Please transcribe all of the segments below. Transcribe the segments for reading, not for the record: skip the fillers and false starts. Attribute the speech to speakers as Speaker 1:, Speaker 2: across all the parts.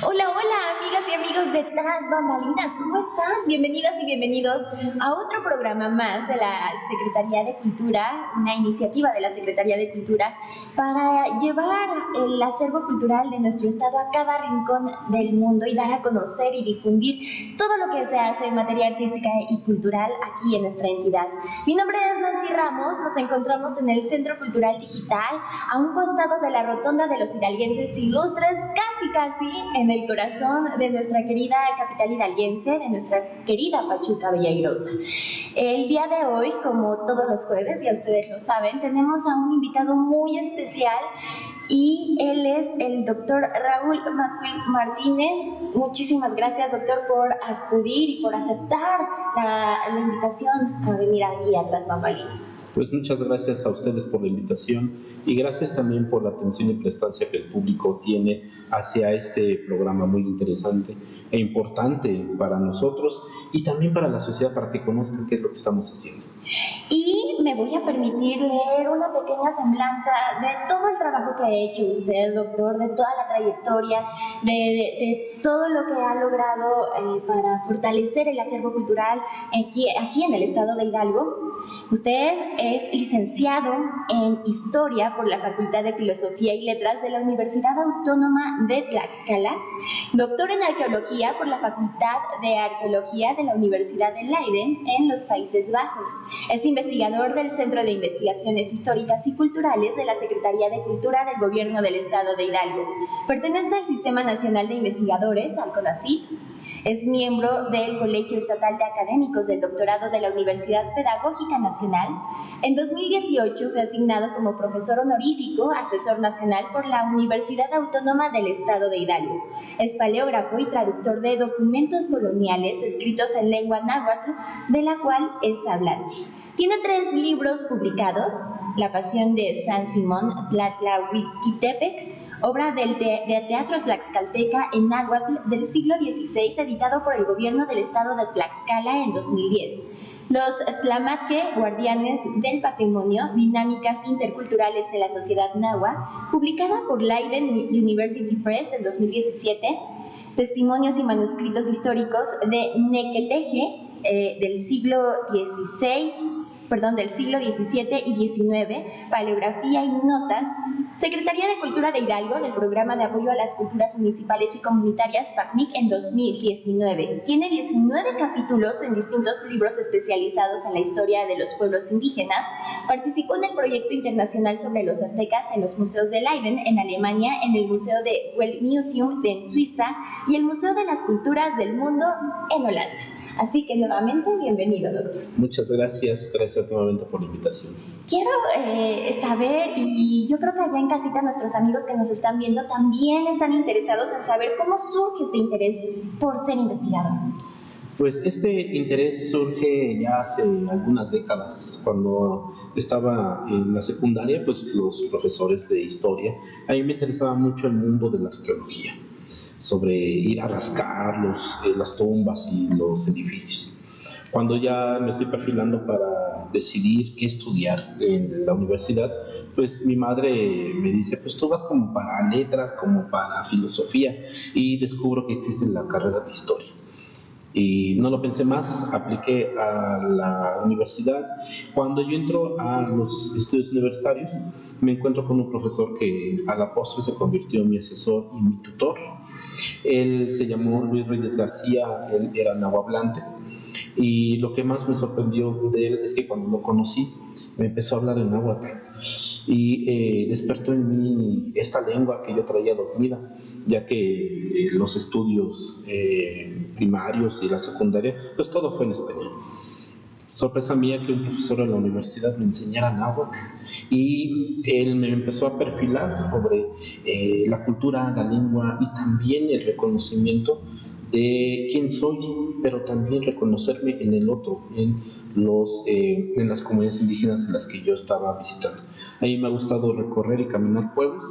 Speaker 1: Hola, hola, amigas y amigos de Tras Bambalinas, ¿cómo están? Bienvenidas y bienvenidos a otro programa más de la Secretaría de Cultura, una iniciativa de la Secretaría de Cultura para llevar el acervo cultural de nuestro estado a cada rincón del mundo y dar a conocer y difundir todo lo que se hace en materia artística y cultural aquí en nuestra entidad. Mi nombre es Nancy Ramos, nos encontramos en el Centro Cultural Digital, a un costado de la Rotonda de los Hidalguenses Ilustres, casi en el corazón de nuestra querida capital hidalguense, de nuestra querida Pachuca Villahermosa. El día de hoy, como todos los jueves, ya ustedes lo saben, tenemos a un invitado muy especial y él es el doctor Raúl Martínez. Muchísimas gracias, doctor, por acudir y por aceptar la invitación a venir aquí a Tras Bambalinas.
Speaker 2: Pues muchas gracias a ustedes por la invitación y gracias también por la atención y prestancia que el público tiene hacia este programa muy interesante e importante para nosotros y también para la sociedad, para que conozcan qué es lo que estamos haciendo.
Speaker 1: Y me voy a permitir leer una pequeña semblanza de todo el trabajo que ha hecho usted, doctor, de toda la trayectoria, de todo lo que ha logrado para fortalecer el acervo cultural aquí en el estado de Hidalgo. Usted es licenciado en Historia por la Facultad de Filosofía y Letras de la Universidad Autónoma de Tlaxcala, doctor en Arqueología por la Facultad de Arqueología de la Universidad de Leiden en los Países Bajos. Es investigador del Centro de Investigaciones Históricas y Culturales de la Secretaría de Cultura del Gobierno del Estado de Hidalgo. Pertenece al Sistema Nacional de Investigadores, al CONACYT. Es miembro del Colegio Estatal de Académicos del Doctorado de la Universidad Pedagógica Nacional. En 2018 fue asignado como profesor honorífico, asesor nacional por la Universidad Autónoma del Estado de Hidalgo. Es paleógrafo y traductor de documentos coloniales escritos en lengua náhuatl, de la cual es hablante. Tiene 3 libros publicados: La Pasión de San Simón Tlatlahuiquitepec, obra de teatro tlaxcalteca en náhuatl del siglo XVI, editado por el gobierno del estado de Tlaxcala en 2010. Los Tlamatque, guardianes del patrimonio, dinámicas interculturales en la sociedad náhuatl, publicada por Leiden University Press en 2017. Testimonios y manuscritos históricos de Nequeteje del siglo XVII y XIX, paleografía y notas. Secretaría de Cultura de Hidalgo, del Programa de Apoyo a las Culturas Municipales y Comunitarias PACMIC en 2019. Tiene 19 capítulos en distintos libros especializados en la historia de los pueblos indígenas. Participó en el proyecto internacional sobre los aztecas en los museos de Leiden, en Alemania, en el Museo de Weltmuseum en Suiza y el Museo de las Culturas del Mundo en Holanda. Así que nuevamente, bienvenido, doctor.
Speaker 2: Muchas gracias nuevamente por la invitación.
Speaker 1: Quiero saber, y yo creo que allá en casita nuestros amigos que nos están viendo también están interesados en saber cómo surge este interés por ser investigador.
Speaker 2: Pues este interés surge ya hace algunas décadas. Cuando estaba en la secundaria, pues los profesores de historia, a mí me interesaba mucho el mundo de la arqueología, sobre ir a rascar las tumbas y los edificios. Cuando ya me estoy perfilando para decidir qué estudiar en la universidad, pues mi madre me dice, pues tú vas como para letras, como para filosofía, y descubro que existe la carrera de historia. Y no lo pensé más, apliqué a la universidad. Cuando yo entro a los estudios universitarios, me encuentro con un profesor que a la postre se convirtió en mi asesor y mi tutor. Él se llamó Luis Reyes García, él era nahuablante. Y lo que más me sorprendió de él es que cuando lo conocí me empezó a hablar en náhuatl y despertó en mí esta lengua que yo traía dormida, ya que los estudios primarios y la secundaria, pues todo fue en español. Sorpresa mía que un profesor en la universidad me enseñara náhuatl y él me empezó a perfilar sobre la cultura, la lengua y también el reconocimiento de quién soy, pero también reconocerme en el otro, en las comunidades indígenas en las que yo estaba visitando. A mí me ha gustado recorrer y caminar pueblos,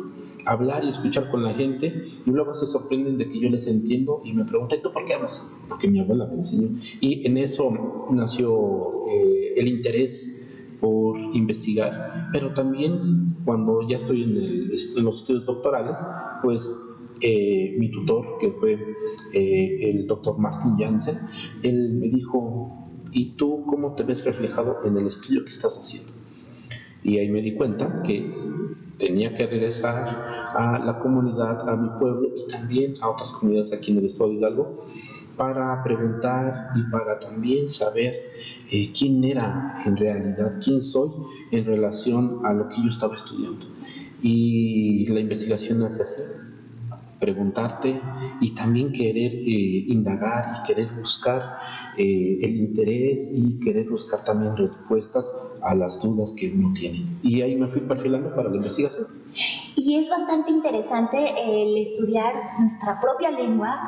Speaker 2: hablar y escuchar con la gente, y luego se sorprenden de que yo les entiendo y me preguntan, ¿tú por qué hablas? Porque mi abuela me enseñó. Y en eso nació el interés por investigar, pero también cuando ya estoy en los estudios doctorales, pues mi tutor, que fue el doctor Martin Jansen, él me dijo, ¿y tú cómo te ves reflejado en el estudio que estás haciendo? Y ahí me di cuenta que tenía que regresar a la comunidad, a mi pueblo y también a otras comunidades aquí en el estado de Hidalgo para preguntar y para también saber quién era en realidad, quién soy en relación a lo que yo estaba estudiando. Y la investigación hace así, preguntarte y también querer indagar y querer buscar el interés y querer buscar también respuestas a las dudas que uno tiene. Y ahí me fui perfilando para la investigación.
Speaker 1: Y es bastante interesante el estudiar nuestra propia lengua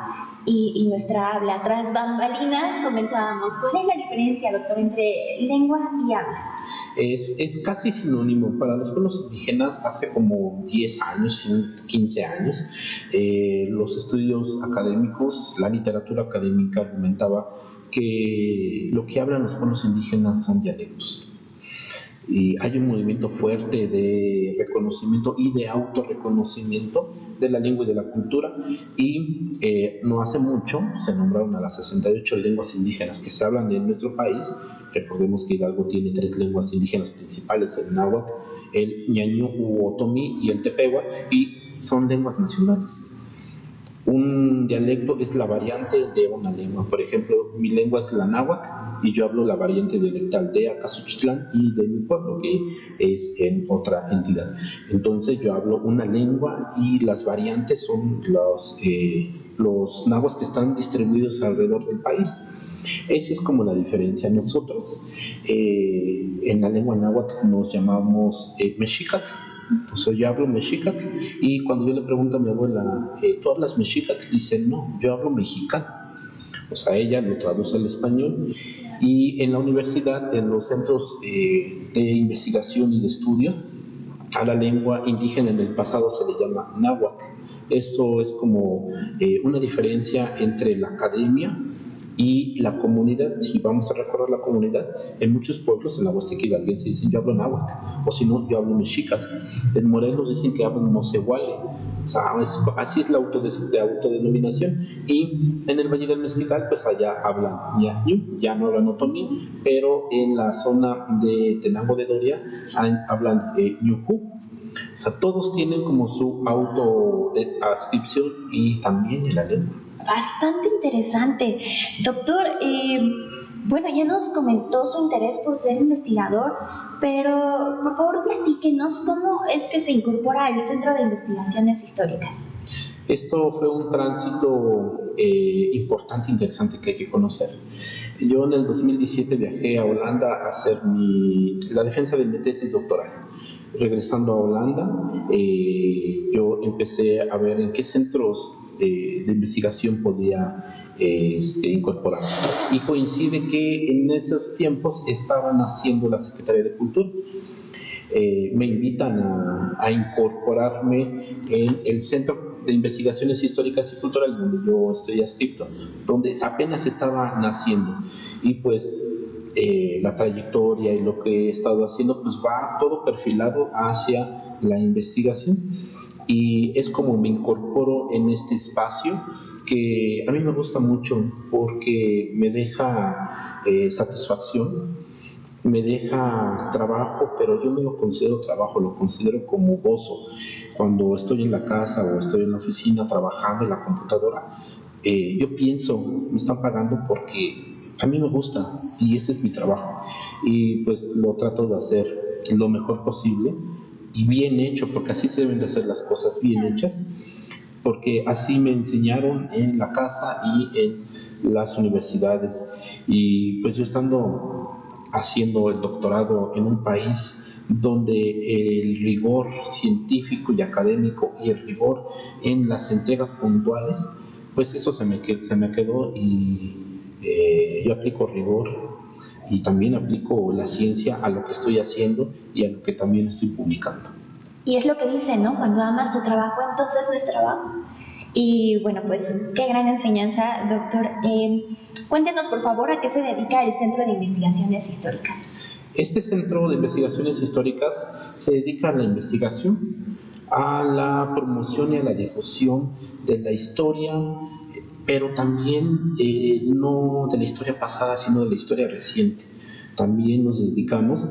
Speaker 1: y nuestra habla. Tras bambalinas comentábamos, ¿cuál es la diferencia, doctor, entre lengua y habla?
Speaker 2: Es casi sinónimo. Para los pueblos indígenas hace como 10 años, 15 años, los estudios académicos, la literatura académica argumentaba que lo que hablan los pueblos indígenas son dialectos. Y hay un movimiento fuerte de reconocimiento y de autorreconocimiento de la lengua y de la cultura, y no hace mucho se nombraron a las 68 lenguas indígenas que se hablan en nuestro país. Recordemos que Hidalgo tiene 3 lenguas indígenas principales: el náhuatl, el ñañú u otomí y el tepehua, y son lenguas nacionales. Un dialecto es la variante de una lengua. Por ejemplo, mi lengua es la náhuatl y yo hablo la variante dialectal de Acazuchitlán y de mi pueblo, que es en otra entidad. Entonces yo hablo una lengua y las variantes son los náhuatl que están distribuidos alrededor del país. Esa es como la diferencia. Nosotros en la lengua náhuatl nos llamamos mexicatl. Entonces yo hablo mexicatl, y cuando yo le pregunto a mi abuela, ¿tú hablas mexicatl? Dice, no, yo hablo mexicano. O sea, ella lo traduce al español. Y en la universidad, en los centros de investigación y de estudios, a la lengua indígena en el pasado se le llama náhuatl. Eso es como una diferencia entre la academia y la comunidad. Si vamos a recorrer la comunidad, en muchos pueblos en la Huasteca hidalguense dicen yo hablo náhuatl, o si no, yo hablo mexicatl. En Morelos dicen que hablo mocehuale. O sea, así es la autodenominación. Y en el Valle del Mezquital, pues allá hablan ñañú, ya no hablan otomí, pero en la zona de Tenango de Doria hablan ñujú. O sea, todos tienen como su autoascripción y también en la lengua.
Speaker 1: Bastante interesante. Doctor, bueno, ya nos comentó su interés por ser investigador, pero por favor platíquenos cómo es que se incorpora al Centro de Investigaciones Históricas.
Speaker 2: Esto fue un tránsito importante, interesante, que hay que conocer. Yo en el 2017 viajé a Holanda a hacer la defensa de mi tesis doctoral. Regresando a Holanda, yo empecé a ver en qué centros de investigación podía incorporar. Y coincide que en esos tiempos estaban haciendo la Secretaría de Cultura. Me invitan a incorporarme en el Centro de Investigaciones Históricas y Culturales, donde yo estoy adscrito, donde apenas estaba naciendo. Y pues la trayectoria y lo que he estado haciendo, pues va todo perfilado hacia la investigación. Y es como me incorporo en este espacio que a mí me gusta mucho porque me deja satisfacción, me deja trabajo, pero yo no lo considero trabajo, lo considero como gozo. Cuando estoy en la casa o estoy en la oficina trabajando en la computadora, yo pienso, me están pagando porque a mí me gusta y ese es mi trabajo. Y pues lo trato de hacer lo mejor posible y bien hecho, porque así se deben de hacer las cosas, bien hechas, porque así me enseñaron en la casa y en las universidades. Y pues yo estando haciendo el doctorado en un país donde el rigor científico y académico y el rigor en las entregas puntuales, pues eso se me quedó, y yo aplico rigor y también aplico la ciencia a lo que estoy haciendo y a lo que también estoy publicando.
Speaker 1: Y es lo que dice, ¿no? Cuando amas tu trabajo, entonces no es trabajo. Y bueno, pues qué gran enseñanza, doctor. Cuéntenos, por favor, a qué se dedica el Centro de Investigaciones Históricas.
Speaker 2: Este Centro de Investigaciones Históricas se dedica a la investigación, a la promoción y a la difusión de la historia, pero también no de la historia pasada, sino de la historia reciente. También nos dedicamos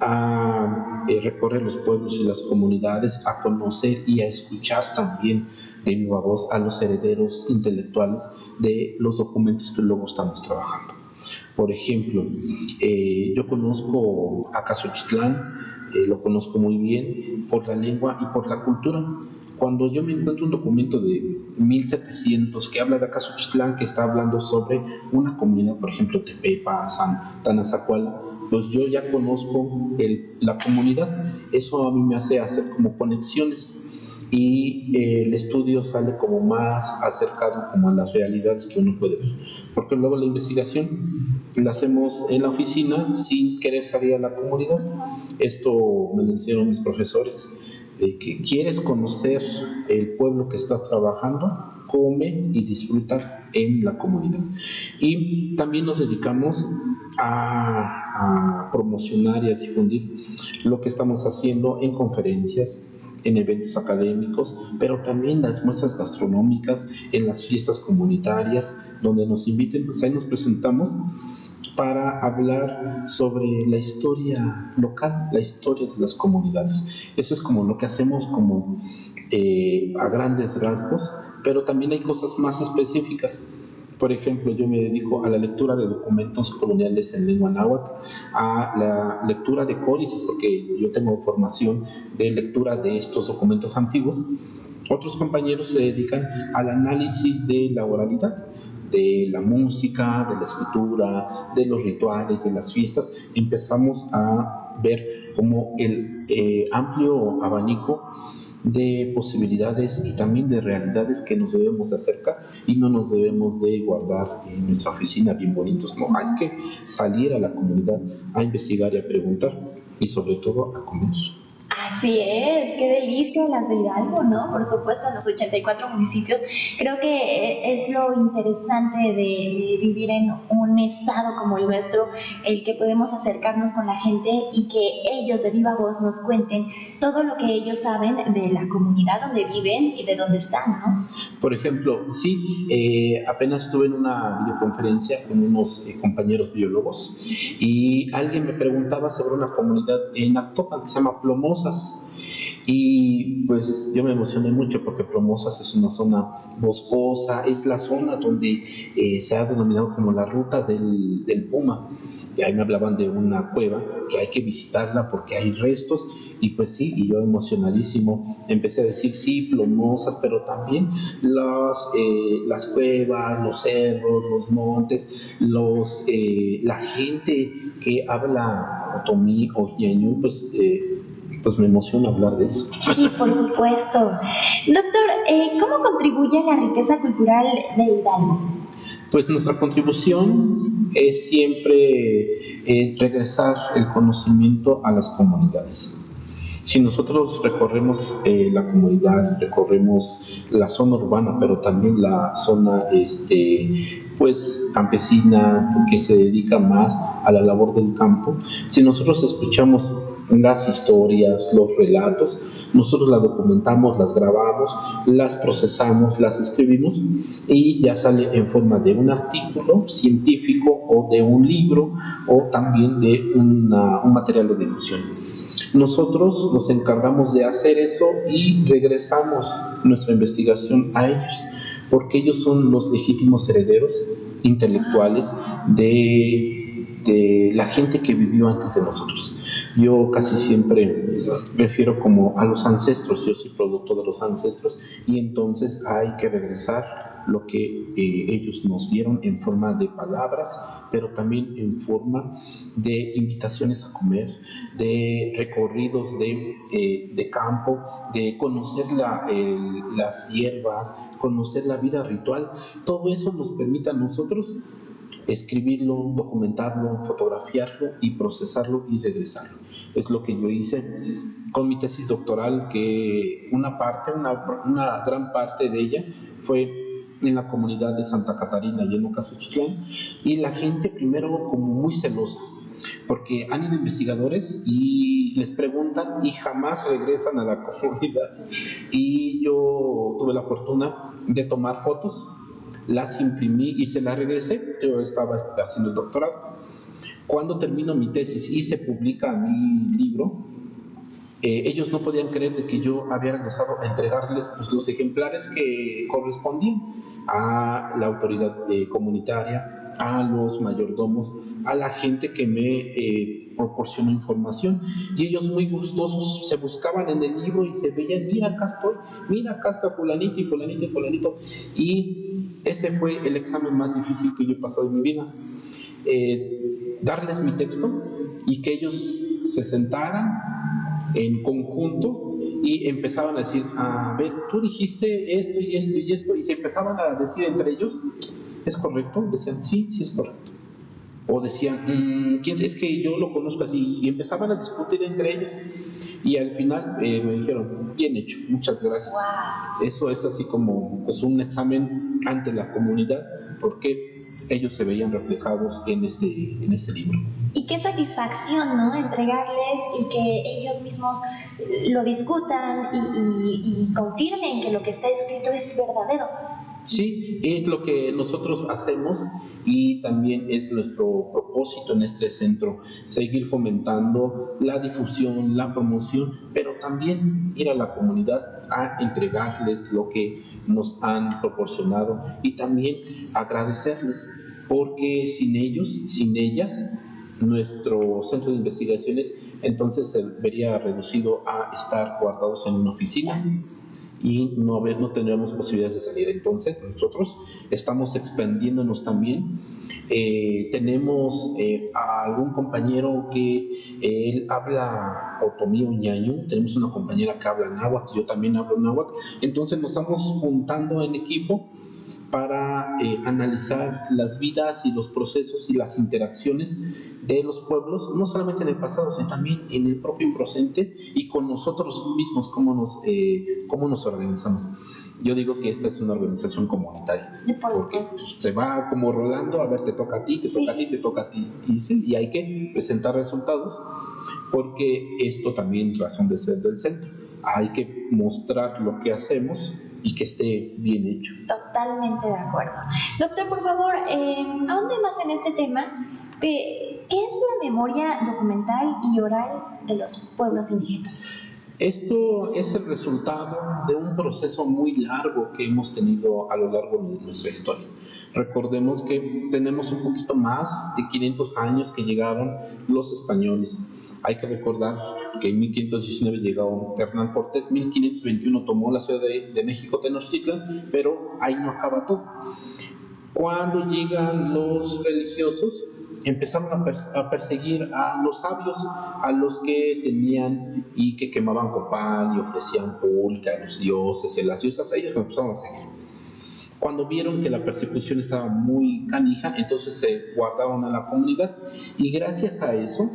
Speaker 2: a recorrer los pueblos y las comunidades, a conocer y a escuchar también de viva voz a los herederos intelectuales de los documentos que luego estamos trabajando. Por ejemplo, yo conozco a Casochitlán, lo conozco muy bien por la lengua y por la cultura. Cuando yo me encuentro un documento de 1700 que habla de Acasochitlán, que está hablando sobre una comunidad, por ejemplo, Tepepa, Tanazacuala, pues yo ya conozco la comunidad. Eso a mí me hace hacer como conexiones y el estudio sale como más acercado como a las realidades que uno puede ver. Porque luego la investigación la hacemos en la oficina sin querer salir a la comunidad. Esto me lo enseñaron mis profesores, de que quieres conocer el pueblo que estás trabajando, come y disfrutar en la comunidad. Y también nos dedicamos a promocionar y a difundir lo que estamos haciendo en conferencias, en eventos académicos, pero también las muestras gastronómicas, en las fiestas comunitarias, donde nos inviten, pues ahí nos presentamos para hablar sobre la historia local, la historia de las comunidades. Eso es como lo que hacemos como a grandes rasgos, pero también hay cosas más específicas. Por ejemplo, yo me dedico a la lectura de documentos coloniales en lengua náhuatl, a la lectura de códices, porque yo tengo formación de lectura de estos documentos antiguos. Otros compañeros se dedican al análisis de la oralidad, de la música, de la escritura, de los rituales, de las fiestas. Empezamos a ver como el amplio abanico de posibilidades y también de realidades que nos debemos de acercar y no nos debemos de guardar en nuestra oficina bien bonitos, no, hay que salir a la comunidad a investigar y a preguntar y sobre todo a comer.
Speaker 1: Así es, qué delicia las de Hidalgo, ¿no? Por supuesto, en los 84 municipios. Creo que es lo interesante de vivir en un estado como el nuestro, el que podemos acercarnos con la gente y que ellos de viva voz nos cuenten todo lo que ellos saben de la comunidad donde viven y de dónde están, ¿no?
Speaker 2: Por ejemplo, sí, apenas estuve en una videoconferencia con unos compañeros biólogos y alguien me preguntaba sobre una comunidad en Actopan que se llama Plomosas. Y pues yo me emocioné mucho porque Plomosas es una zona boscosa, es la zona donde se ha denominado como la ruta del Puma. Y ahí me hablaban de una cueva que hay que visitarla porque hay restos. Y pues sí, y yo emocionadísimo empecé a decir sí, Plomosas, pero también las cuevas, los cerros, los montes, la gente que habla otomí o ñañú, pues me emociona hablar de eso.
Speaker 1: Sí, por supuesto. Doctor, ¿cómo contribuye a la riqueza cultural de Hidalgo?
Speaker 2: Pues nuestra contribución es siempre regresar el conocimiento a las comunidades. Si nosotros recorremos la comunidad, recorremos la zona urbana, pero también la zona pues campesina, que se dedica más a la labor del campo, si nosotros escuchamos las historias, los relatos, nosotros las documentamos, las grabamos, las procesamos, las escribimos y ya sale en forma de un artículo científico o de un libro o también de un material de difusión. Nosotros nos encargamos de hacer eso y regresamos nuestra investigación a ellos, porque ellos son los legítimos herederos intelectuales de la gente que vivió antes de nosotros. Yo casi siempre refiero como a los ancestros, yo soy producto de los ancestros y entonces hay que regresar lo que ellos nos dieron en forma de palabras, pero también en forma de invitaciones a comer, de recorridos de campo, de conocer las hierbas, conocer la vida ritual. Todo eso nos permite a nosotros escribirlo, documentarlo, fotografiarlo y procesarlo y regresarlo. Es lo que yo hice con mi tesis doctoral, que una gran parte de ella fue en la comunidad de Santa Catarina y en Ocasochitlán, y la gente primero como muy celosa, porque han ido investigadores y les preguntan y jamás regresan a la comunidad. Y yo tuve la fortuna de tomar fotos, las imprimí y se las regresé. Yo estaba haciendo el doctorado. Cuando termino mi tesis y se publica mi libro, ellos no podían creer de que yo había regresado a entregarles pues, los ejemplares que correspondían a la autoridad comunitaria, a los mayordomos, a la gente que me proporcionó información, y ellos muy gustosos se buscaban en el libro y se veían, mira acá estoy, mira acá está fulanito y fulanito y fulanito. Y ese fue el examen más difícil que yo he pasado en mi vida, darles mi texto y que ellos se sentaran en conjunto y empezaban a decir, a ver, tú dijiste esto y esto y esto, y se empezaban a decir entre ellos, ¿es correcto? Decían, sí, sí es correcto. O decían, ¿quién es que yo lo conozco así? Y empezaban a discutir entre ellos. Y al final me dijeron, bien hecho, muchas gracias.
Speaker 1: Wow.
Speaker 2: Eso es así como pues, un examen ante la comunidad, porque ellos se veían reflejados en este libro.
Speaker 1: Y qué satisfacción, ¿no? Entregarles y que ellos mismos lo discutan y confirmen que lo que está escrito es verdadero.
Speaker 2: Sí, es lo que nosotros hacemos y también es nuestro propósito en este centro, seguir fomentando la difusión, la promoción, pero también ir a la comunidad a entregarles lo que nos han proporcionado y también agradecerles, porque sin ellos, sin ellas, nuestro centro de investigaciones entonces se vería reducido a estar guardados en una oficina y no tendríamos posibilidades de salir. Entonces nosotros estamos expandiéndonos también. Tenemos a algún compañero que él habla otomí ñañú, tenemos una compañera que habla náhuatl, yo también hablo náhuatl, entonces nos estamos juntando en equipo para analizar las vidas y los procesos y las interacciones de los pueblos, no solamente en el pasado, sino también en el propio presente y con nosotros mismos, cómo nos organizamos. Yo digo que esta es una organización comunitaria, porque se va como rolando, a ver, te toca a ti, te toca a ti, te toca a ti, y sí, y hay que presentar resultados, porque esto también es razón de ser del centro. Hay que mostrar lo que hacemos y que esté bien hecho.
Speaker 1: Totalmente de acuerdo. Doctor, por favor, ahonde más en este tema. ¿Qué es la memoria documental y oral de los pueblos indígenas?
Speaker 2: Esto es el resultado de un proceso muy largo que hemos tenido a lo largo de nuestra historia. Recordemos que tenemos un poquito más de 500 años que llegaron los españoles. Hay que recordar que en 1519 llegó Hernán Cortés, 1521 tomó la ciudad de México, Tenochtitlan, pero ahí no acaba todo. Cuando llegan los religiosos, empezaron a perseguir a los sabios, a los que tenían y que quemaban copal y ofrecían pulque a los dioses y a las diosas, a ellos los empezaron a seguir. Cuando vieron que la persecución estaba muy canija, entonces se guardaron a la comunidad y gracias a eso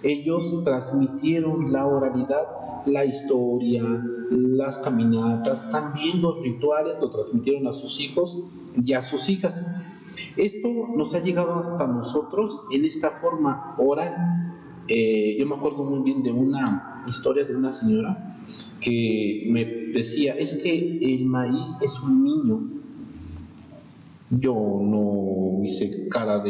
Speaker 2: ellos transmitieron la oralidad, la historia, las caminatas, también los rituales lo transmitieron a sus hijos y a sus hijas. Esto nos ha llegado hasta nosotros en esta forma oral. Yo me acuerdo muy bien de una historia de una señora que me decía, es que el maíz es un niño. Yo no hice cara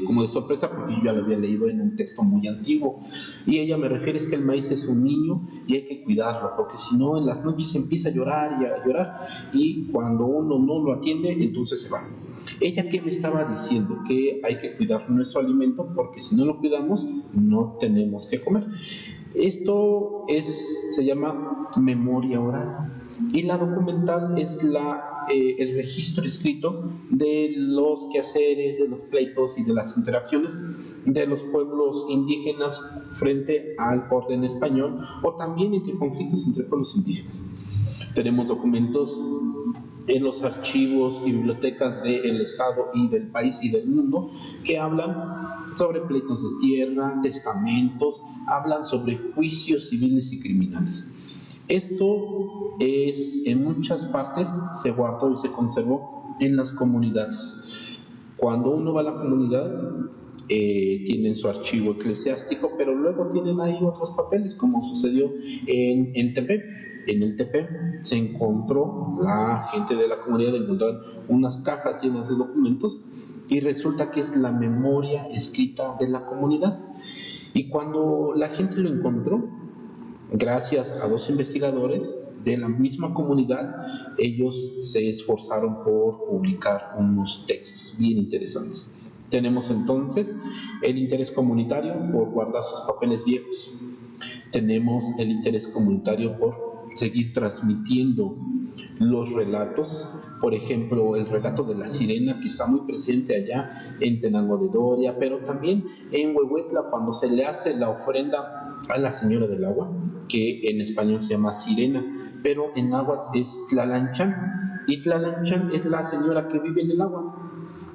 Speaker 2: como de sorpresa porque yo ya lo había leído en un texto muy antiguo y ella me refiere es que el maíz es un niño y hay que cuidarlo porque si no en las noches empieza a llorar y a llorar y cuando uno no lo atiende entonces se va. Ella que me estaba diciendo que hay que cuidar nuestro alimento porque si no lo cuidamos no tenemos que comer. Esto se llama memoria oral y la documental es el registro escrito de los quehaceres, de los pleitos y de las interacciones de los pueblos indígenas frente al orden español o también entre conflictos entre pueblos indígenas. Tenemos documentos en los archivos y bibliotecas del Estado y del país y del mundo que hablan sobre pleitos de tierra, testamentos, hablan sobre juicios civiles y criminales. Esto en muchas partes se guardó y se conservó en las comunidades. Cuando uno va a la comunidad, tienen su archivo eclesiástico, pero luego tienen ahí otros papeles, como sucedió en el Tepe. En el Tepe se encontró, la gente de la comunidad encontraron unas cajas llenas de documentos y resulta que es la memoria escrita de la comunidad. Y cuando la gente lo encontró, gracias a dos investigadores de la misma comunidad, ellos se esforzaron por publicar unos textos bien interesantes. Tenemos entonces el interés comunitario por guardar sus papeles viejos. Tenemos el interés comunitario por seguir transmitiendo los relatos, por ejemplo, el relato de la sirena, que está muy presente allá en Tenango de Doria, pero también en Huehuetla, cuando se le hace la ofrenda a la Señora del Agua, que en español se llama sirena, pero en náhuatl es Tlalanchán, y Tlalanchán es la señora que vive en el agua.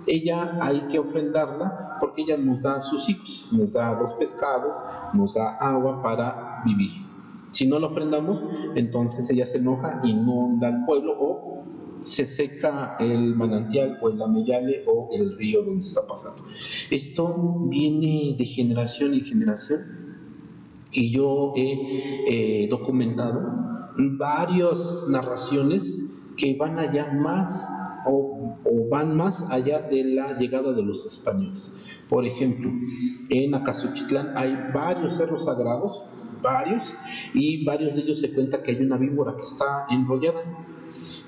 Speaker 2: Ella hay que ofrendarla porque ella nos da sus hijos, nos da los pescados, nos da agua para vivir. Si no la ofrendamos, entonces ella se enoja y no da al pueblo, o se seca el manantial o el ameyale o el río donde está pasando. Esto viene de generación en generación, y yo he documentado varias narraciones que van allá más o van más allá de la llegada de los españoles. Por ejemplo, en Acazuchitlán hay varios cerros sagrados, y varios de ellos se cuenta que hay una víbora que está enrollada,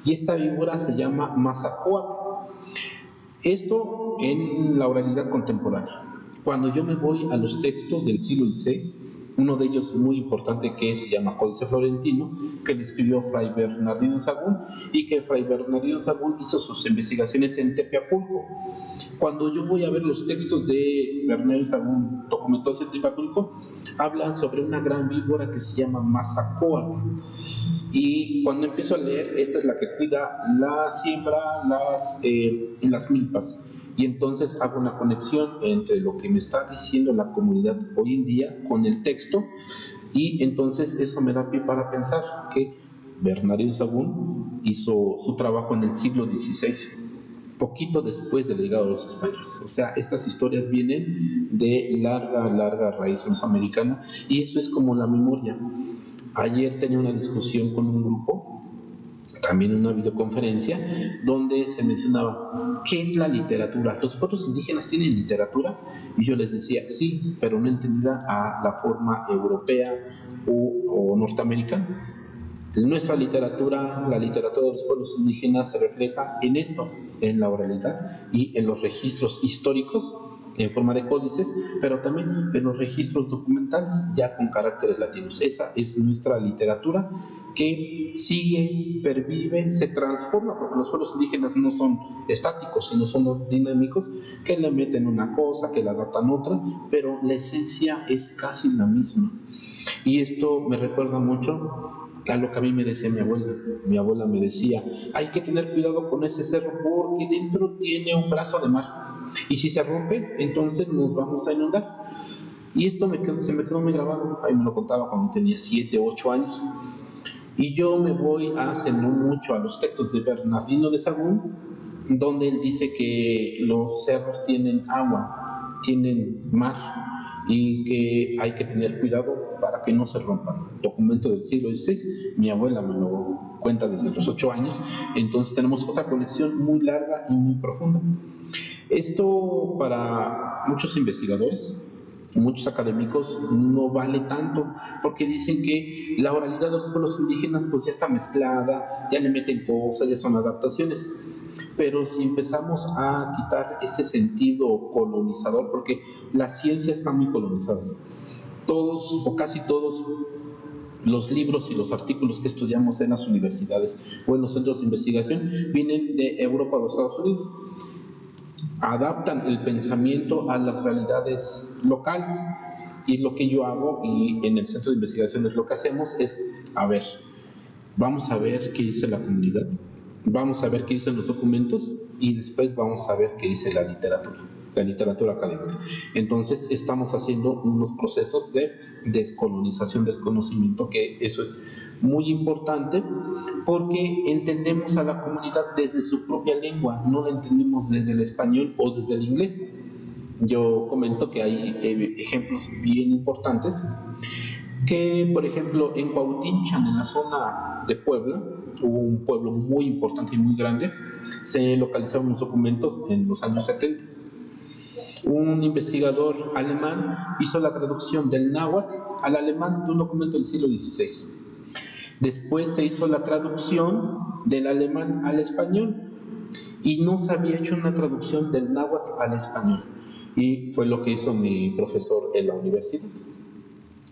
Speaker 2: y esta víbora se llama Mazacoatl. Esto en la oralidad contemporánea. Cuando yo me voy a los textos del siglo XVI, uno de ellos muy importante, que se llama Códice Florentino, que le escribió Fray Bernardino de Sahagún, y que Fray Bernardino de Sahagún hizo sus investigaciones en Tepeapulco. Cuando yo voy a ver los textos de Bernardino de Sahagún documentados en Tepeapulco, hablan sobre una gran víbora que se llama Mazacoatl. Y cuando empiezo a leer, esta es la que cuida la siembra en las milpas. Y entonces hago una conexión entre lo que me está diciendo la comunidad hoy en día con el texto, y entonces eso me da pie para pensar que Bernardino Sahagún hizo su trabajo en el siglo XVI, poquito después del llegado de los españoles. O sea, estas historias vienen de larga raíz mesoamericana, y eso es como la memoria. Ayer tenía una discusión con un grupo, también una videoconferencia, donde se mencionaba ¿qué es la literatura? ¿Los pueblos indígenas tienen literatura? Y yo les decía sí, pero no entendida a la forma europea o norteamericana. Nuestra literatura, la literatura de los pueblos indígenas, se refleja en esto, en la oralidad y en los registros históricos en forma de códices, pero también en los registros documentales ya con caracteres latinos. Esa es nuestra literatura, que sigue, pervive, se transforma, porque los pueblos indígenas no son estáticos, sino son dinámicos, que le meten una cosa, que le adaptan otra, pero la esencia es casi la misma. Y esto me recuerda mucho a lo que a mí me decía mi abuela. Mi abuela me decía, hay que tener cuidado con ese cerro porque dentro tiene un brazo de mar, y si se rompe, entonces nos vamos a inundar. Y esto se me quedó muy grabado. Ahí me lo contaba cuando tenía 7, 8 años. Y yo me voy hace no mucho a los textos de Bernardino de Sahagún, donde él dice que los cerros tienen agua, tienen mar, y que hay que tener cuidado para que no se rompan. Documento del siglo XVI, mi abuela me lo cuenta desde los 8 años, entonces tenemos otra conexión muy larga y muy profunda. Esto para muchos investigadores, muchos académicos, no vale tanto, porque dicen que la oralidad de los pueblos indígenas pues ya está mezclada, ya le meten cosas, ya son adaptaciones. Pero si empezamos a quitar este sentido colonizador, porque la ciencia está muy colonizada, todos o casi todos los libros y los artículos que estudiamos en las universidades o en los centros de investigación vienen de Europa o de Estados Unidos. Adaptan el pensamiento a las realidades locales, y lo que yo hago, y en el centro de investigaciones lo que hacemos es, vamos a ver qué dice la comunidad, vamos a ver qué dicen los documentos, y después vamos a ver qué dice la literatura académica. Entonces estamos haciendo unos procesos de descolonización del conocimiento, que eso es muy importante, porque entendemos a la comunidad desde su propia lengua, no la entendemos desde el español o desde el inglés. Yo comento que hay ejemplos bien importantes, que por ejemplo en Cuautinchan, en la zona de Puebla, hubo un pueblo muy importante y muy grande, se localizaron los documentos en los años 70. Un investigador alemán hizo la traducción del náhuatl al alemán de un documento del siglo XVI. Después se hizo la traducción del alemán al español y no se había hecho una traducción del náhuatl al español. Y fue lo que hizo mi profesor en la universidad.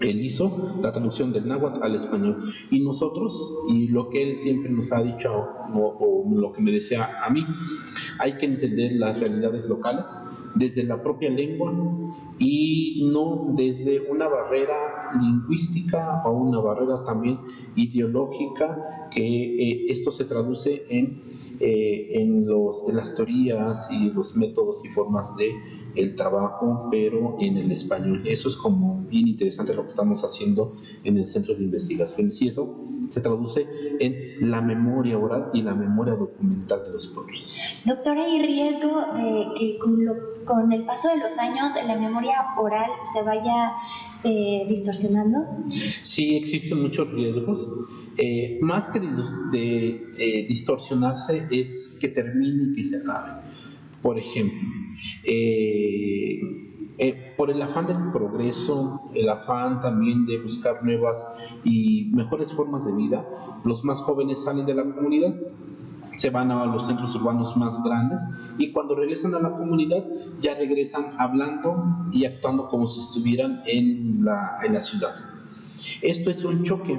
Speaker 2: Él hizo la traducción del náhuatl al español. Y nosotros, y lo que él siempre nos ha dicho, o lo que me decía a mí, hay que entender las realidades locales desde la propia lengua y no desde una barrera lingüística o una barrera también ideológica, que esto se traduce en las teorías y los métodos y formas de el trabajo, pero en el español. Eso es como bien interesante lo que estamos haciendo en el centro de investigaciones, y eso se traduce en la memoria oral y la memoria documental de los pueblos.
Speaker 1: Doctora, ¿hay riesgo de que con el paso de los años la memoria oral se vaya distorsionando?
Speaker 2: Sí, existen muchos riesgos. Más que de distorsionarse, es que termine y que se acabe. Por ejemplo, por el afán del progreso, el afán también de buscar nuevas y mejores formas de vida, los más jóvenes salen de la comunidad, se van a los centros urbanos más grandes, y cuando regresan a la comunidad ya regresan hablando y actuando como si estuvieran en la ciudad. Esto es un choque,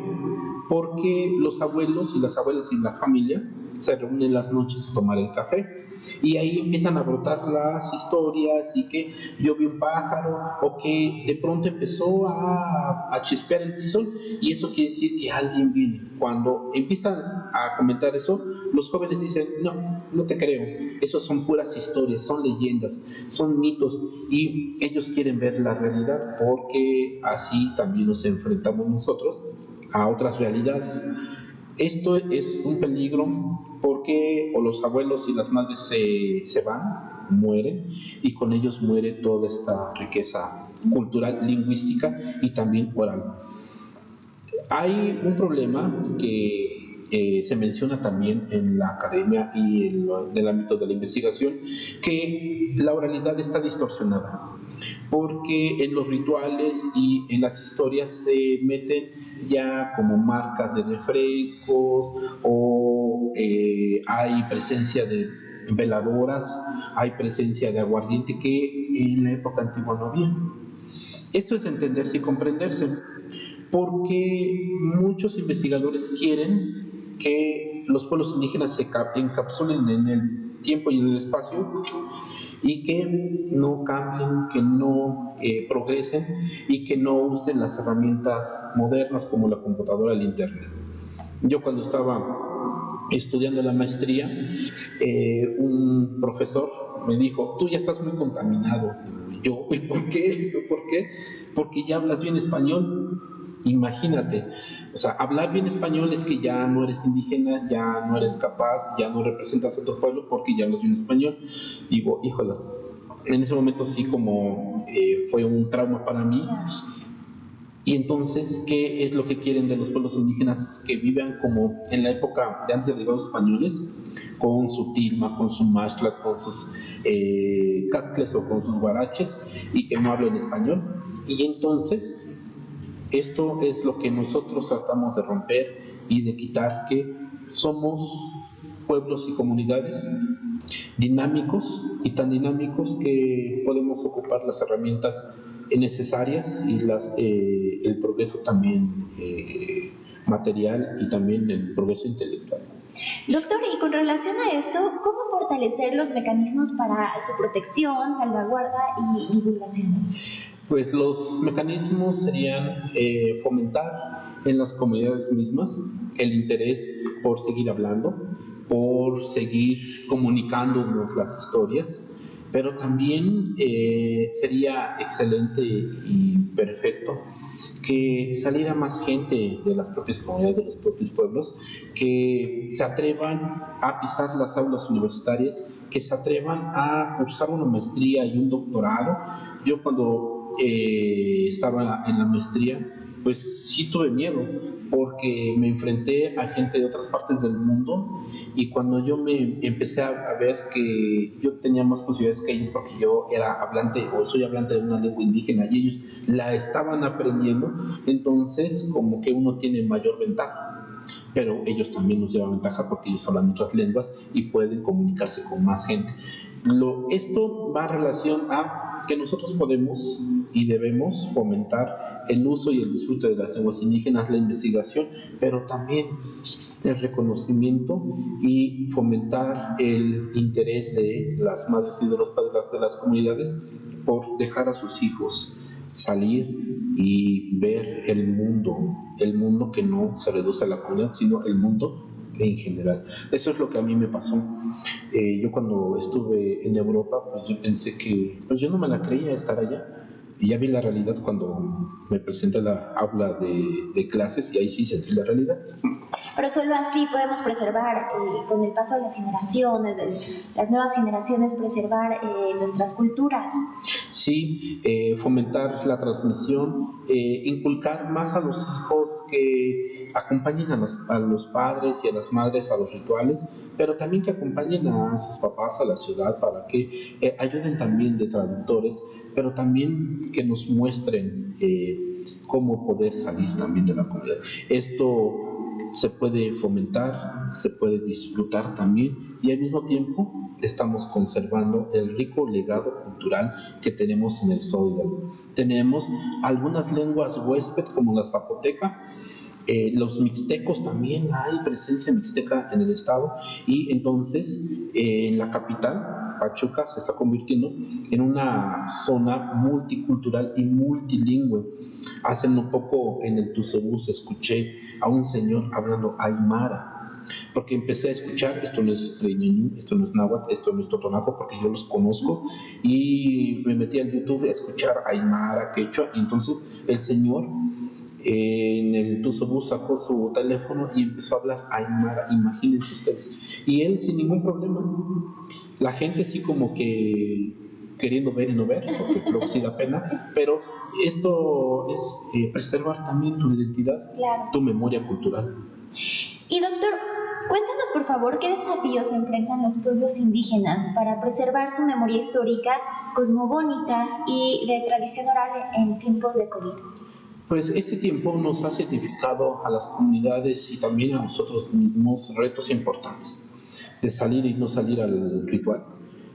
Speaker 2: porque los abuelos y las abuelas y la familia se reúnen las noches a tomar el café, y ahí empiezan a brotar las historias, y que yo vi un pájaro, o que de pronto empezó a chispear el tizón, y eso quiere decir que alguien viene. Cuando empiezan a comentar eso, los jóvenes dicen: no te creo, eso son puras historias, son leyendas, son mitos, y ellos quieren ver la realidad, porque así también nos enfrentamos nosotros a otras realidades. Esto es un peligro, porque o los abuelos y las madres se van, mueren, y con ellos muere toda esta riqueza cultural, lingüística y también oral. Hay un problema que se menciona también en la academia y en el ámbito de la investigación, que la oralidad está distorsionada, porque en los rituales y en las historias se meten ya como marcas de refrescos, o hay presencia de veladoras, hay presencia de aguardiente, que en la época antigua no había. Esto es entenderse y comprenderse, porque muchos investigadores quieren que los pueblos indígenas se encapsulen en el tiempo y en el espacio, y que no cambien, que no progresen, y que no usen las herramientas modernas como la computadora y el internet. Yo, cuando estaba estudiando la maestría, un profesor me dijo: tú ya estás muy contaminado. Yo: ¿y por qué? Porque ya hablas bien español. Imagínate, o sea, hablar bien español es que ya no eres indígena, ya no eres capaz, ya no representas a tu pueblo, porque ya hablas bien español. Digo: híjolas. En ese momento sí, como fue un trauma para mí. Y entonces, ¿qué es lo que quieren de los pueblos indígenas? Que vivan como en la época de antes de llegar los españoles, con su tilma, con su mashla, con sus catles o con sus guaraches, y que no hablen español. Y entonces, esto es lo que nosotros tratamos de romper y de quitar, que somos pueblos y comunidades dinámicos, y tan dinámicos que podemos ocupar las herramientas necesarias y el progreso también material, y también el progreso intelectual.
Speaker 1: Doctor, y con relación a esto, ¿cómo fortalecer los mecanismos para su protección, salvaguarda y divulgación?
Speaker 2: Pues los mecanismos serían fomentar en las comunidades mismas el interés por seguir hablando, por seguir comunicándonos las historias, pero también sería excelente y perfecto que saliera más gente de las propias comunidades, de los propios pueblos, que se atrevan a pisar las aulas universitarias que se atrevan a cursar una maestría y un doctorado. Yo cuando estaba en la maestría, pues sí tuve miedo, porque me enfrenté a gente de otras partes del mundo, y cuando yo me empecé a ver que yo tenía más posibilidades que ellos, porque yo era hablante o soy hablante de una lengua indígena y ellos la estaban aprendiendo, entonces como que uno tiene mayor ventaja. Pero ellos también nos llevan ventaja porque ellos hablan otras lenguas y pueden comunicarse con más gente. Esto va en relación a que nosotros podemos y debemos fomentar el uso y el disfrute de las lenguas indígenas, la investigación, pero también el reconocimiento y fomentar el interés de las madres y de los padres de las comunidades por dejar a sus hijos salir y ver el mundo que no se reduce a la comunidad, sino el mundo en general. Eso es lo que a mí me pasó. Yo cuando estuve en Europa, pues yo pensé que, pues yo no me la creía estar allá, y ya vi la realidad cuando me presenté a la aula de clases, y ahí sí sentí la realidad.
Speaker 1: Pero solo así podemos preservar, con el paso de las generaciones, de las nuevas generaciones, preservar nuestras culturas.
Speaker 2: Sí, fomentar la transmisión, inculcar más a los hijos que acompañen a los padres y a las madres a los rituales, pero también que acompañen a sus papás a la ciudad para que ayuden también de traductores, pero también que nos muestren cómo poder salir también de la comunidad. Esto se puede fomentar, se puede disfrutar también, y al mismo tiempo estamos conservando el rico legado cultural que tenemos en el estado de Hidalgo. Tenemos algunas lenguas huésped como la zapoteca, los mixtecos, también hay presencia mixteca en el estado, y entonces en la capital, Pachuca, se está convirtiendo en una zona multicultural y multilingüe. Hace un poco en el Tuzobús escuché a un señor hablando aymara, porque empecé a escuchar, esto no es ñañú, esto no es náhuatl, esto no es totonaco, porque yo los conozco, y me metí al YouTube a escuchar aymara, quechua, y entonces el señor en el Tuzobús sacó su teléfono y empezó a hablar aymara, imagínense ustedes, y él sin ningún problema. La gente sí como que queriendo ver y no ver, porque luego sí da pena, pero esto es preservar también tu identidad,
Speaker 1: claro,
Speaker 2: tu memoria cultural.
Speaker 1: Y doctor, cuéntanos por favor qué desafíos enfrentan los pueblos indígenas para preservar su memoria histórica, cosmogónica y de tradición oral en tiempos de COVID.
Speaker 2: Pues este tiempo nos ha significado a las comunidades y también a nosotros mismos retos importantes, de salir y no salir al ritual,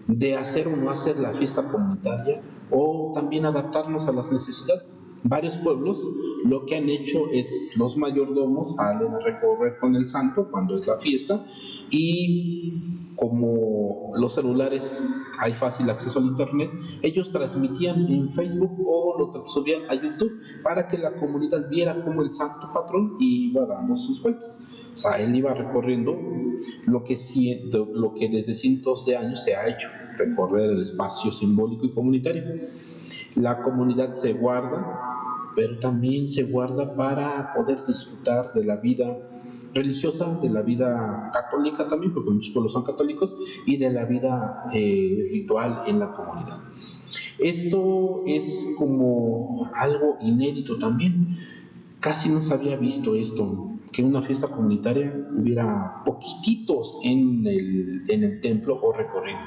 Speaker 2: de hacer o no hacer la fiesta comunitaria, o también adaptarnos a las necesidades. Varios pueblos lo que han hecho es los mayordomos salen a recorrer con el santo cuando es la fiesta, y como los celulares hay fácil acceso al internet, ellos transmitían en Facebook o lo subían a YouTube para que la comunidad viera cómo el santo patrón iba dando sus vueltas. O sea, él iba recorriendo lo que desde cientos de años se ha hecho, recorrer el espacio simbólico y comunitario. La comunidad se guarda, pero también se guarda para poder disfrutar de la vida religiosa, de la vida católica también, porque muchos pueblos son católicos, y de la vida ritual en la comunidad. Esto es como algo inédito también. Casi no se había visto esto, que en una fiesta comunitaria hubiera poquititos en el templo o recorrido.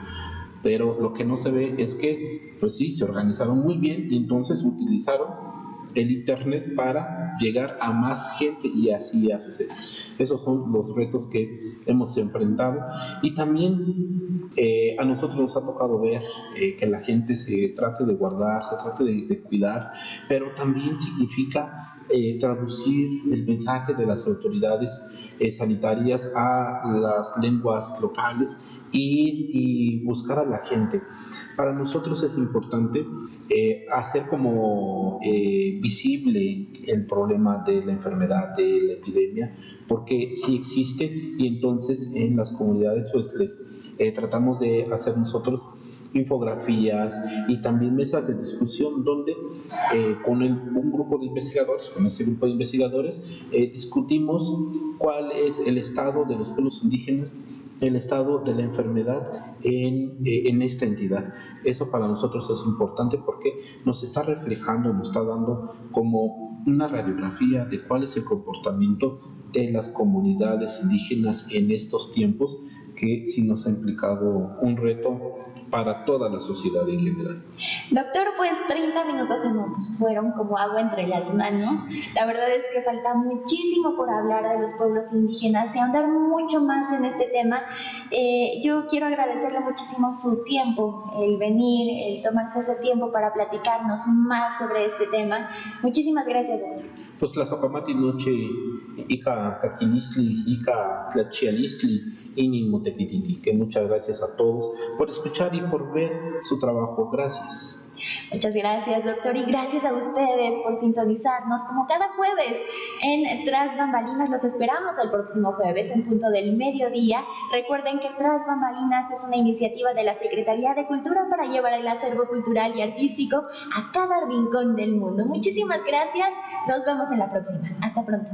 Speaker 2: Pero lo que no se ve es que, pues sí, se organizaron muy bien y entonces utilizaron el internet para llegar a más gente, y así ha sucedido. Esos son los retos que hemos enfrentado, y también a nosotros nos ha tocado ver que la gente se trate de guardar, se trate de cuidar, pero también significa traducir el mensaje de las autoridades sanitarias a las lenguas locales, y buscar a la gente. Para nosotros es importante hacer como visible el problema de la enfermedad, de la epidemia, porque sí existe, y entonces en las comunidades pues tratamos de hacer nosotros infografías y también mesas de discusión donde con un grupo de investigadores, con ese grupo de investigadores discutimos cuál es el estado de los pueblos indígenas el estado de la enfermedad en esta entidad. Eso para nosotros es importante porque nos está reflejando, nos está dando como una radiografía de cuál es el comportamiento de las comunidades indígenas en estos tiempos, que sí nos ha implicado un reto para toda la sociedad en general.
Speaker 1: Doctor, pues 30 minutos se nos fueron como agua entre las manos. La verdad es que falta muchísimo por hablar de los pueblos indígenas y ahondar mucho más en este tema. Yo quiero agradecerle muchísimo su tiempo, el venir, el tomarse ese tiempo para platicarnos más sobre este tema. Muchísimas gracias, doctor.
Speaker 2: Pues Tlazocamati noche, Ica Caquilistli, Ica Tlachialistli, Inimotepititi, que muchas gracias a todos por escuchar y por ver su trabajo. Gracias.
Speaker 1: Muchas gracias, doctor, y gracias a ustedes por sintonizarnos como cada jueves en Tras Bambalinas. Los esperamos el próximo jueves en punto del mediodía. Recuerden que Tras Bambalinas es una iniciativa de la Secretaría de Cultura para llevar el acervo cultural y artístico a cada rincón del mundo. Muchísimas gracias. Nos vemos en la próxima. Hasta pronto.